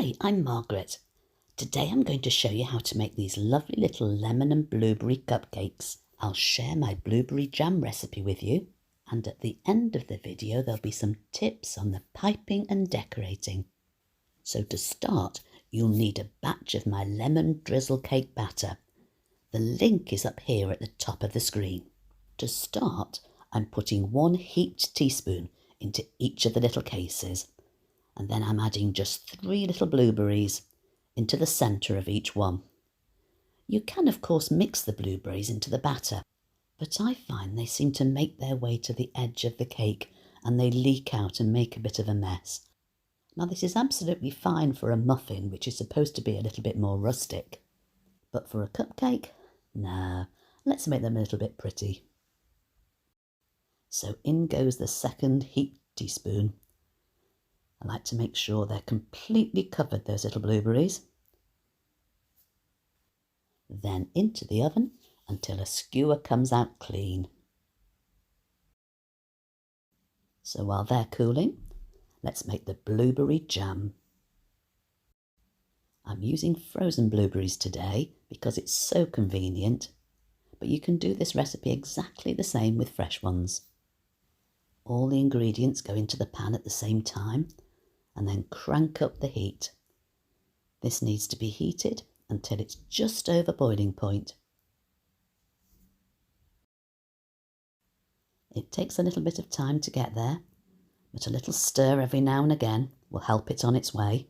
Hi, I'm Margaret. Today I'm going to show you how to make these lovely little lemon and blueberry cupcakes. I'll share my blueberry jam recipe with you, and at the end of the video there'll be some tips on the piping and decorating. So to start, you'll need a batch of my lemon drizzle cake batter. The link is up here at the top of the screen. To start, I'm putting 1 heaped teaspoon into each of the little cases, and then I'm adding just 3 little blueberries into the centre of each one. You can of course mix the blueberries into the batter, but I find they seem to make their way to the edge of the cake and they leak out and make a bit of a mess. Now this is absolutely fine for a muffin, which is supposed to be a little bit more rustic, but for a cupcake, no, let's make them a little bit pretty. So in goes the second heaped teaspoon. I like to make sure they're completely covered, those little blueberries. Then into the oven until a skewer comes out clean. So while they're cooling, let's make the blueberry jam. I'm using frozen blueberries today because it's so convenient, but you can do this recipe exactly the same with fresh ones. All the ingredients go into the pan at the same time and then crank up the heat. This needs to be heated until it's just over boiling point. It takes a little bit of time to get there, but a little stir every now and again will help it on its way.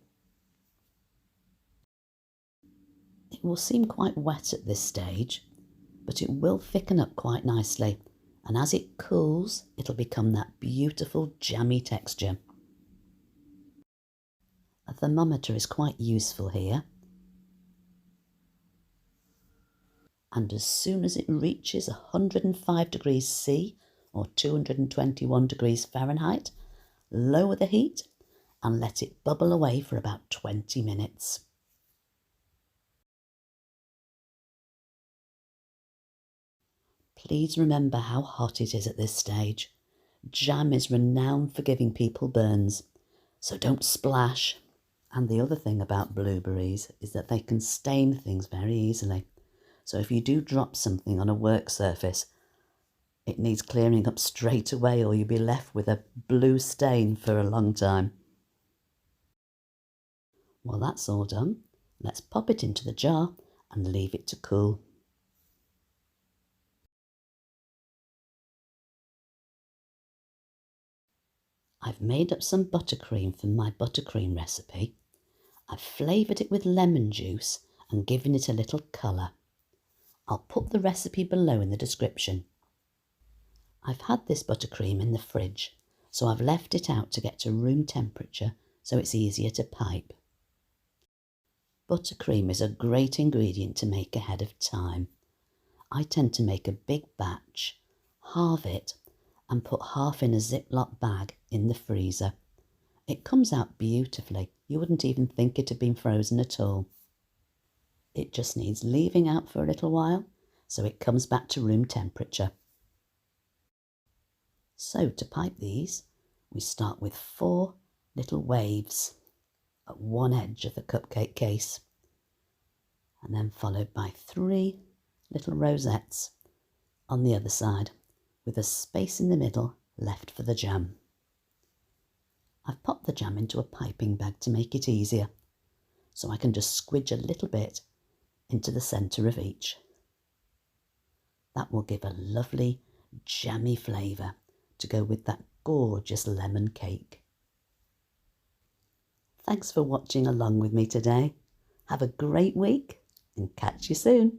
It will seem quite wet at this stage, but it will thicken up quite nicely, and as it cools, it'll become that beautiful jammy texture. A thermometer is quite useful here, and as soon as it reaches 105 degrees C or 221 degrees Fahrenheit, lower the heat and let it bubble away for about 20 minutes. Please remember how hot it is at this stage. Jam is renowned for giving people burns, so don't splash. And the other thing about blueberries is that they can stain things very easily. So if you do drop something on a work surface, it needs clearing up straight away or you'll be left with a blue stain for a long time. Well, that's all done. Let's pop it into the jar and leave it to cool. I've made up some buttercream for my buttercream recipe. I've flavoured it with lemon juice and given it a little colour. I'll put the recipe below in the description. I've had this buttercream in the fridge, so I've left it out to get to room temperature so it's easier to pipe. Buttercream is a great ingredient to make ahead of time. I tend to make a big batch, halve it, and put half in a Ziploc bag in the freezer. It comes out beautifully. You wouldn't even think it had been frozen at all. It just needs leaving out for a little while so it comes back to room temperature. So to pipe these, we start with 4 little waves at one edge of the cupcake case, and then followed by 3 little rosettes on the other side, with a space in the middle left for the jam. I've popped the jam into a piping bag to make it easier, so I can just squidge a little bit into the centre of each. That will give a lovely jammy flavour to go with that gorgeous lemon cake. Thanks for watching along with me today. Have a great week and catch you soon.